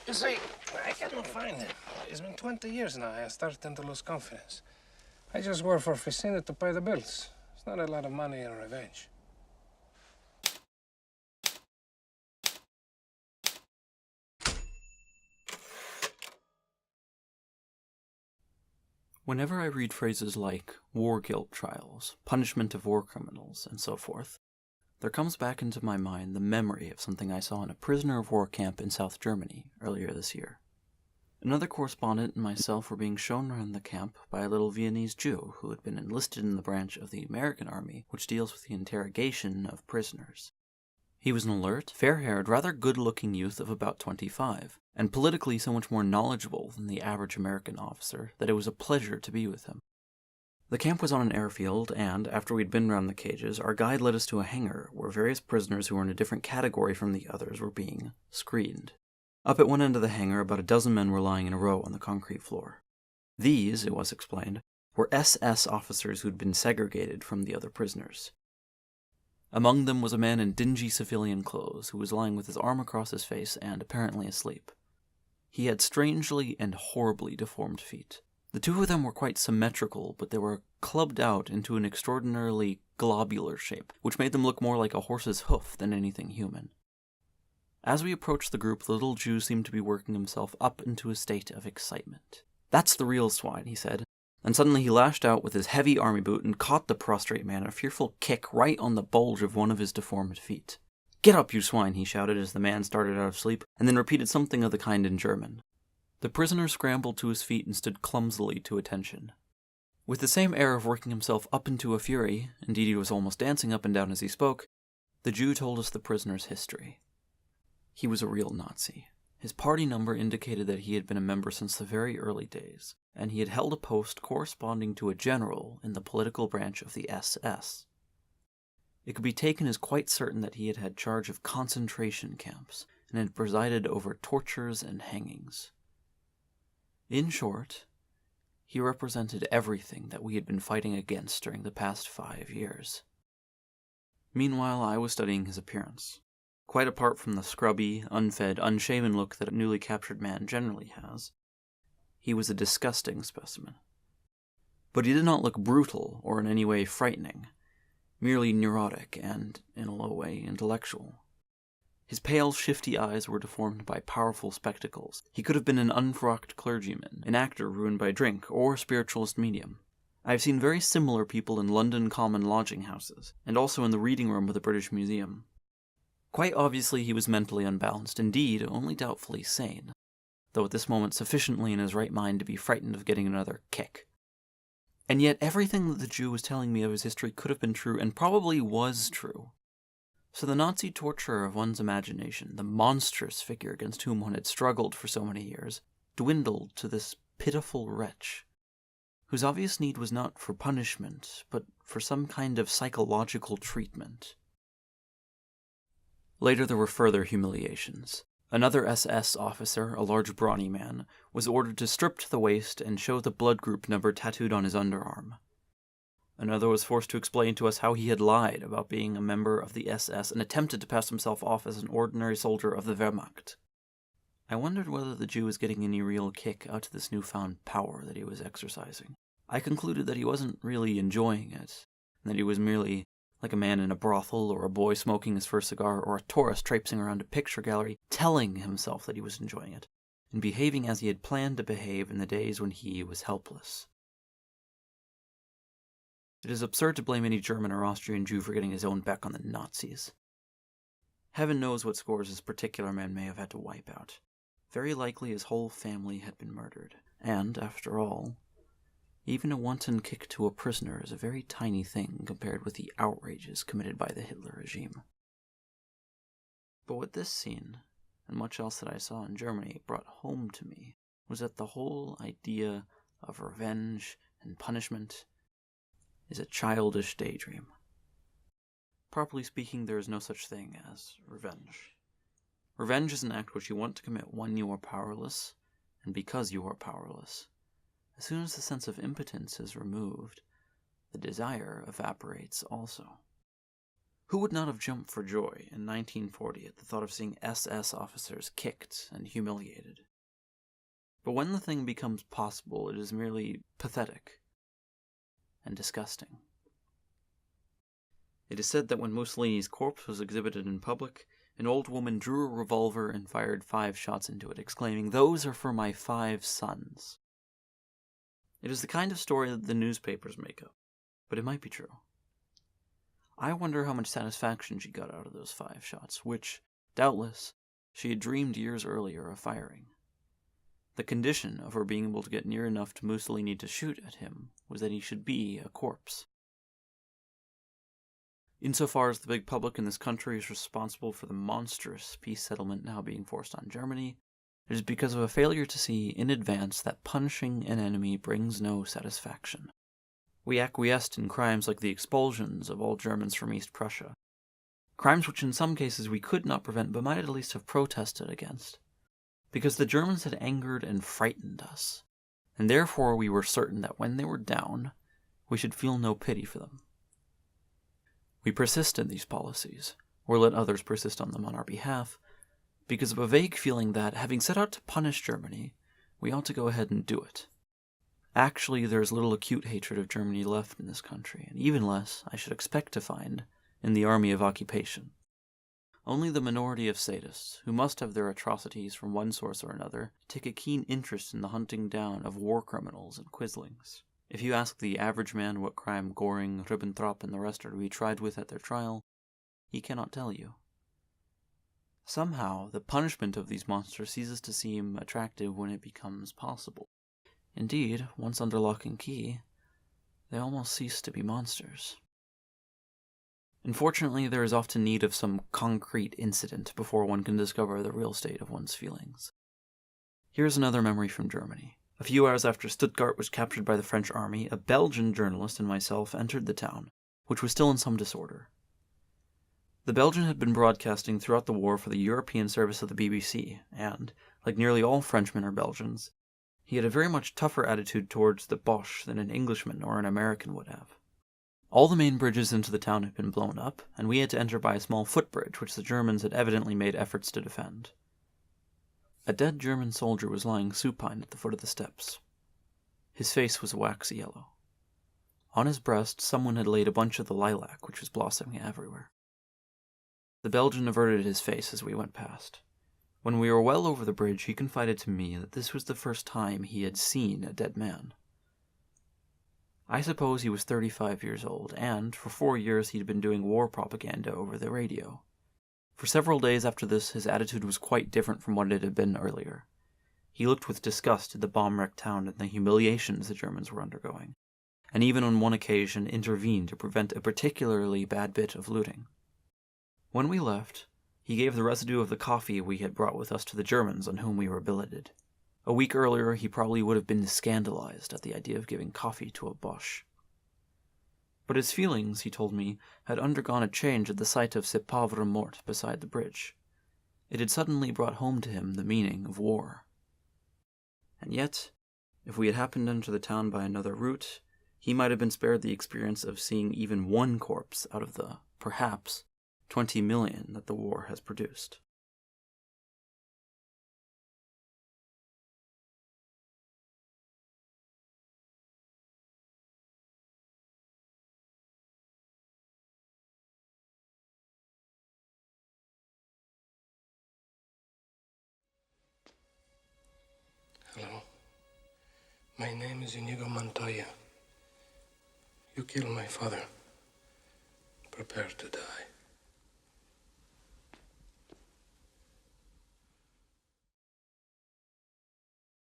You see, I cannot find him. It's been 20 years now. I started to lose confidence. I just work for Vicina to pay the bills. It's not a lot of money in revenge. Whenever I read phrases like war guilt trials, punishment of war criminals, and so forth, there comes back into my mind the memory of something I saw in a prisoner of war camp in South Germany earlier this year. Another correspondent and myself were being shown around the camp by a little Viennese Jew who had been enlisted in the branch of the American Army which deals with the interrogation of prisoners. He was an alert, fair-haired, rather good-looking youth of about 25, and politically so much more knowledgeable than the average American officer that it was a pleasure to be with him. The camp was on an airfield, and, after we'd been round the cages, our guide led us to a hangar where various prisoners who were in a different category from the others were being screened. Up at one end of the hangar, about a dozen men were lying in a row on the concrete floor. These, it was explained, were SS officers who'd been segregated from the other prisoners. Among them was a man in dingy civilian clothes who was lying with his arm across his face and apparently asleep. He had strangely and horribly deformed feet. The two of them were quite symmetrical, but they were clubbed out into an extraordinarily globular shape, which made them look more like a horse's hoof than anything human. As we approached the group, the little Jew seemed to be working himself up into a state of excitement. "That's the real swine," he said. And suddenly he lashed out with his heavy army boot and caught the prostrate man a fearful kick right on the bulge of one of his deformed feet. "Get up, you swine," he shouted as the man started out of sleep, and then repeated something of the kind in German. The prisoner scrambled to his feet and stood clumsily to attention. With the same air of working himself up into a fury, indeed he was almost dancing up and down as he spoke, the Jew told us the prisoner's history. He was a real Nazi. His party number indicated that he had been a member since the very early days, and he had held a post corresponding to a general in the political branch of the SS. It could be taken as quite certain that he had had charge of concentration camps, and had presided over tortures and hangings. In short, he represented everything that we had been fighting against during the past 5 years. Meanwhile, I was studying his appearance. Quite apart from the scrubby, unfed, unshaven look that a newly captured man generally has, he was a disgusting specimen. But he did not look brutal or in any way frightening, merely neurotic and, in a low way, intellectual. His pale, shifty eyes were deformed by powerful spectacles. He could have been an unfrocked clergyman, an actor ruined by drink, or a spiritualist medium. I have seen very similar people in London common lodging houses, and also in the reading room of the British Museum. Quite obviously he was mentally unbalanced, indeed only doubtfully sane, though at this moment sufficiently in his right mind to be frightened of getting another kick. And yet everything that the Jew was telling me of his history could have been true, and probably was true. So the Nazi torturer of one's imagination, the monstrous figure against whom one had struggled for so many years, dwindled to this pitiful wretch, whose obvious need was not for punishment, but for some kind of psychological treatment. Later there were further humiliations. Another SS officer, a large brawny man, was ordered to strip to the waist and show the blood group number tattooed on his underarm. Another was forced to explain to us how he had lied about being a member of the SS and attempted to pass himself off as an ordinary soldier of the Wehrmacht. I wondered whether the Jew was getting any real kick out of this newfound power that he was exercising. I concluded that he wasn't really enjoying it, and that he was merely like a man in a brothel, or a boy smoking his first cigar, or a tourist traipsing around a picture gallery, telling himself that he was enjoying it, and behaving as he had planned to behave in the days when he was helpless. It is absurd to blame any German or Austrian Jew for getting his own back on the Nazis. Heaven knows what scores this particular man may have had to wipe out. Very likely his whole family had been murdered, and, after all, even a wanton kick to a prisoner is a very tiny thing compared with the outrages committed by the Hitler regime. But what this scene, and much else that I saw in Germany, brought home to me was that the whole idea of revenge and punishment is a childish daydream. Properly speaking, there is no such thing as revenge. Revenge is an act which you want to commit when you are powerless, and because you are powerless. As soon as the sense of impotence is removed, the desire evaporates also. Who would not have jumped for joy in 1940 at the thought of seeing SS officers kicked and humiliated? But when the thing becomes possible, it is merely pathetic and disgusting. It is said that when Mussolini's corpse was exhibited in public, an old woman drew a revolver and fired 5 shots into it, exclaiming, "Those are for my 5 sons." It is the kind of story that the newspapers make up, but it might be true. I wonder how much satisfaction she got out of those 5 shots, which, doubtless, she had dreamed years earlier of firing. The condition of her being able to get near enough to Mussolini to shoot at him was that he should be a corpse. Insofar as the big public in this country is responsible for the monstrous peace settlement now being forced on Germany, it is because of a failure to see in advance that punishing an enemy brings no satisfaction. We acquiesced in crimes like the expulsions of all Germans from East Prussia, crimes which in some cases we could not prevent but might at least have protested against, because the Germans had angered and frightened us, and therefore we were certain that when they were down, we should feel no pity for them. We persist in these policies, or let others persist on them on our behalf, because of a vague feeling that, having set out to punish Germany, we ought to go ahead and do it. Actually, there is little acute hatred of Germany left in this country, and even less, I should expect to find, in the army of occupation. Only the minority of sadists, who must have their atrocities from one source or another, take a keen interest in the hunting down of war criminals and quislings. If you ask the average man what crime Göring, Ribbentrop, and the rest are to be tried with at their trial, he cannot tell you. Somehow, the punishment of these monsters ceases to seem attractive when it becomes possible. Indeed, once under lock and key, they almost cease to be monsters. Unfortunately, there is often need of some concrete incident before one can discover the real state of one's feelings. Here is another memory from Germany. A few hours after Stuttgart was captured by the French army, a Belgian journalist and myself entered the town, which was still in some disorder. The Belgian had been broadcasting throughout the war for the European service of the BBC, and, like nearly all Frenchmen or Belgians, he had a very much tougher attitude towards the Boche than an Englishman or an American would have. All the main bridges into the town had been blown up, and we had to enter by a small footbridge which the Germans had evidently made efforts to defend. A dead German soldier was lying supine at the foot of the steps. His face was waxy yellow. On his breast, someone had laid a bunch of the lilac which was blossoming everywhere. The Belgian averted his face as we went past. When we were well over the bridge, he confided to me that this was the first time he had seen a dead man. I suppose he was 35 years old, and for 4 years he'd been doing war propaganda over the radio. For several days after this, his attitude was quite different from what it had been earlier. He looked with disgust at the bomb-wrecked town and the humiliations the Germans were undergoing, and even on one occasion intervened to prevent a particularly bad bit of looting. When we left, he gave the residue of the coffee we had brought with us to the Germans on whom we were billeted. A week earlier, he probably would have been scandalized at the idea of giving coffee to a Boche. But his feelings, he told me, had undergone a change at the sight of ce pauvre mort beside the bridge. It had suddenly brought home to him the meaning of war. And yet, if we had happened to enter the town by another route, he might have been spared the experience of seeing even one corpse out of the, perhaps, 20 million that the war has produced. Hello. My name is Inigo Montoya. You killed my father. Prepare to die.